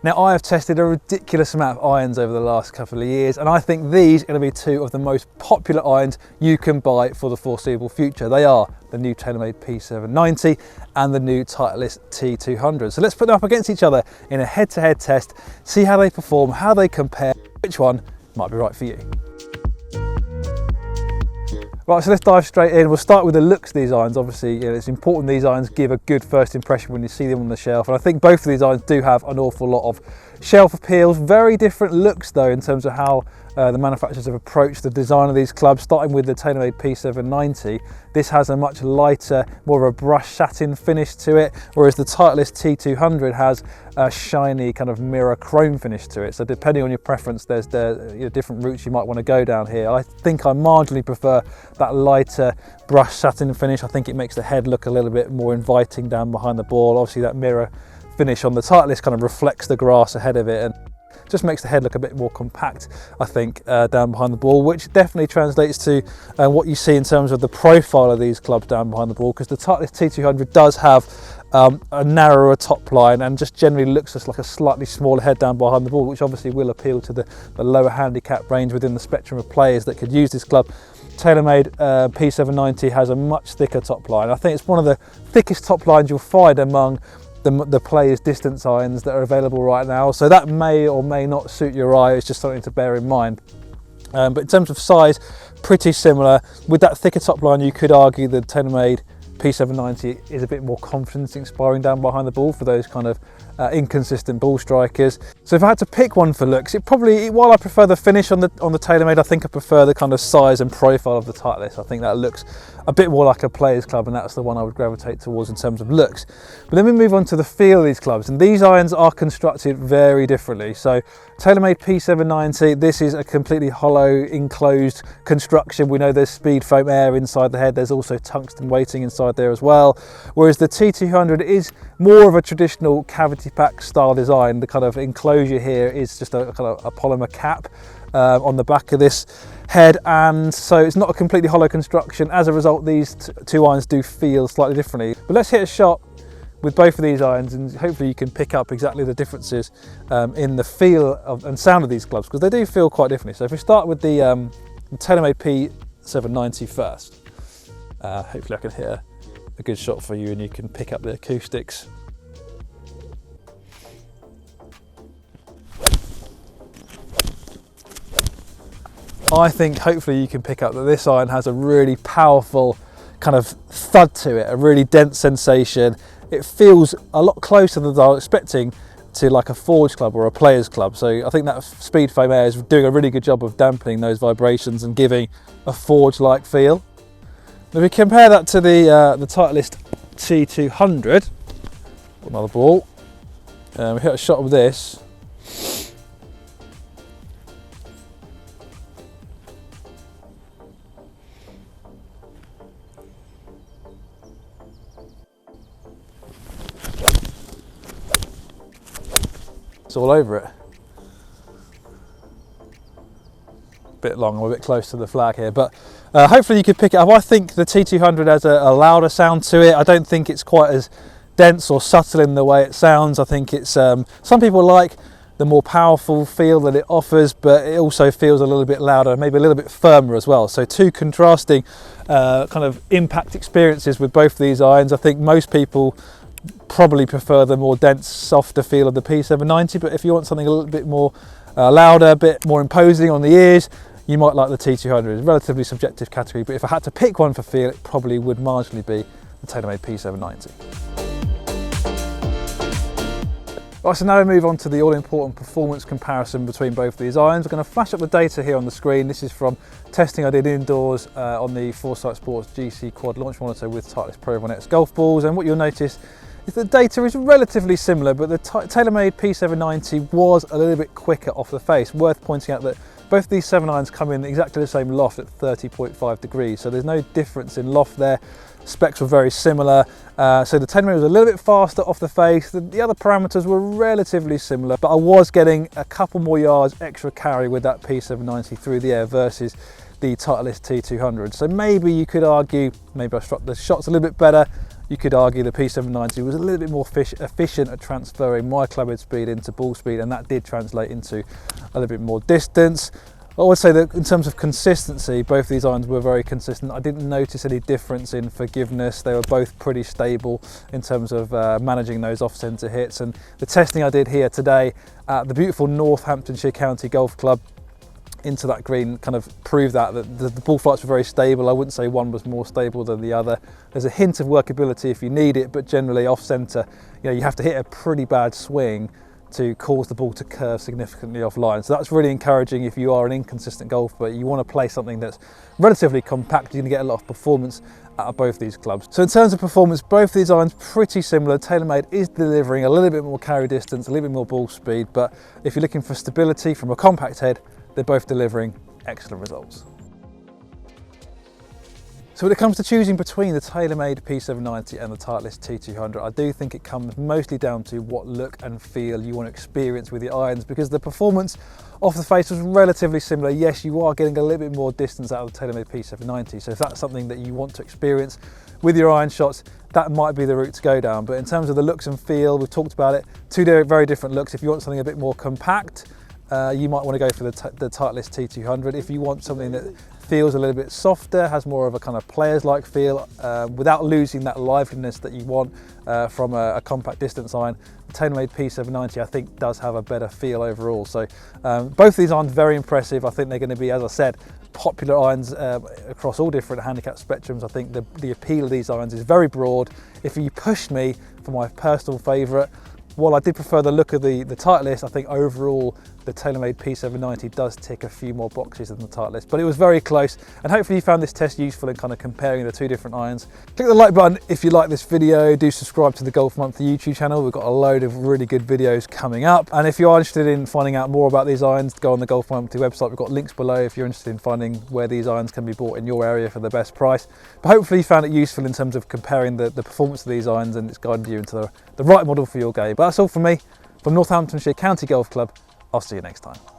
Now, I have tested a ridiculous amount of irons over the last couple of years, and I think these are going to be two of the most popular irons you can buy for the foreseeable future. They are the new TaylorMade P790 and the new Titleist T200. So let's put them up against each other in a head-to-head test, see how they perform, how they compare, which one might be right for you. Right, so let's dive straight in. We'll start with the looks of these irons. Obviously, it's important these irons give a good first impression when you see them on the shelf. And I think both of these irons do have an awful lot of shelf appeals. Very different looks though in terms of how the manufacturers have approached the design of these clubs. Starting with the TaylorMade P790, this has a much lighter, more of a brushed satin finish to it, whereas the Titleist T200 has a shiny kind of mirror chrome finish to it. So depending on your preference, there's different routes you might want to go down here. I think I marginally prefer that lighter brushed satin finish. I think it makes the head look a little bit more inviting down behind the ball. Obviously that mirror finish on the Titleist kind of reflects the grass ahead of it and just makes the head look a bit more compact, I think, down behind the ball, which definitely translates to what you see in terms of the profile of these clubs down behind the ball, because the Titleist T200 does have a narrower top line and just generally looks just like a slightly smaller head down behind the ball, which obviously will appeal to the lower handicap range within the spectrum of players that could use this club. TaylorMade P790 has a much thicker top line. I think it's one of the thickest top lines you'll find among the players' distance irons that are available right now, so that may or may not suit your eye. It's just something to bear in mind. But in terms of size, pretty similar. With that thicker top line, you could argue the TaylorMade P790 is a bit more confidence inspiring down behind the ball for those kind of inconsistent ball strikers. So if I had to pick one for looks, while I prefer the finish on the TaylorMade, I think I prefer the kind of size and profile of the Titleist. I think that looks a bit more like a player's club, and that's the one I would gravitate towards in terms of looks. But then we move on to the feel of these clubs, and these irons are constructed very differently. So TaylorMade P790, this is a completely hollow, enclosed construction. We know there's speed foam air inside the head. There's also tungsten weighting inside there as well. Whereas the T200 is more of a traditional cavity pack style design. The kind of enclosure here is just a kind of a polymer cap on the back of this head, and so it's not a completely hollow construction. As a result, these two irons do feel slightly differently. But let's hit a shot with both of these irons, and hopefully you can pick up exactly the differences in the feel and sound of these clubs, because they do feel quite differently. So if we start with the TaylorMade P790 first, hopefully I can hit a good shot for you and you can pick up the acoustics. I think hopefully you can pick up that this iron has a really powerful kind of thud to it, a really dense sensation. It feels a lot closer than I was expecting to like a forge club or a player's club. So I think that speed foam air is doing a really good job of dampening those vibrations and giving a forge-like feel. If we compare that to the Titleist T200, another ball, we hit a shot with this. It's all over it. Bit long, I'm a bit close to the flag here, but hopefully you could pick it up. I think the T200 has a louder sound to it. I don't think it's quite as dense or subtle in the way it sounds. I think it's some people like the more powerful feel that it offers, but it also feels a little bit louder, maybe a little bit firmer as well. So two contrasting kind of impact experiences with both of these irons. I think most people probably prefer the more dense, softer feel of the P790, but if you want something a little bit more louder, a bit more imposing on the ears, you might like the T200. It's a relatively subjective category, but if I had to pick one for feel, it probably would marginally be the TaylorMade P790. Right, so now we move on to the all-important performance comparison between both of these irons. We're going to flash up the data here on the screen. This is from testing I did indoors on the Foresight Sports GC Quad Launch Monitor with Titleist Pro One X golf balls, and what you'll notice is the data is relatively similar, but the TaylorMade P790 was a little bit quicker off the face. Worth pointing out that both these 7 irons come in exactly the same loft at 30.5 degrees, so there's no difference in loft there. Specs were very similar, so the TaylorMade was a little bit faster off the face. The other parameters were relatively similar, but I was getting a couple more yards extra carry with that P790 through the air versus the Titleist T200. So maybe you could argue, maybe I struck the shots a little bit better, you could argue the P790 was a little bit more efficient at transferring my clubhead speed into ball speed, and that did translate into a little bit more distance. I would say that in terms of consistency, both these irons were very consistent. I didn't notice any difference in forgiveness. They were both pretty stable in terms of managing those off-centre hits. And the testing I did here today at the beautiful Northamptonshire County Golf Club into that green kind of proved that the ball flights were very stable. I wouldn't say one was more stable than the other. There's a hint of workability if you need it, but generally off-centre, you have to hit a pretty bad swing to cause the ball to curve significantly offline. So that's really encouraging if you are an inconsistent golfer, but you want to play something that's relatively compact. You're going to get a lot of performance out of both these clubs. So in terms of performance, both these irons pretty similar. TaylorMade is delivering a little bit more carry distance, a little bit more ball speed, but if you're looking for stability from a compact head, they're both delivering excellent results. So when it comes to choosing between the TaylorMade P790 and the Titleist T200, I do think it comes mostly down to what look and feel you want to experience with your irons, because the performance off the face was relatively similar. Yes, you are getting a little bit more distance out of the TaylorMade P790, so if that's something that you want to experience with your iron shots, that might be the route to go down. But in terms of the looks and feel, we've talked about it, two very different looks. If you want something a bit more compact, you might want to go for the Titleist T200. If you want something that feels a little bit softer, has more of a kind of players-like feel, without losing that liveliness that you want from a compact distance iron, the TaylorMade P790 I think does have a better feel overall. So both these irons very impressive. I think they're going to be, as I said, popular irons across all different handicap spectrums. I think the appeal of these irons is very broad. If you pushed me for my personal favourite, while I did prefer the look of the Titleist, I think overall the TaylorMade P790 does tick a few more boxes than the Titleist, but it was very close, and hopefully you found this test useful in kind of comparing the two different irons. Click the like button if you like this video. Do subscribe to the Golf Monthly YouTube channel. We've got a load of really good videos coming up, and if you are interested in finding out more about these irons, go on the Golf Monthly website. We've got links below if you're interested in finding where these irons can be bought in your area for the best price. But hopefully you found it useful in terms of comparing the performance of these irons, and it's guided you into the right model for your game. But that's all from me from Northamptonshire County Golf Club. I'll see you next time.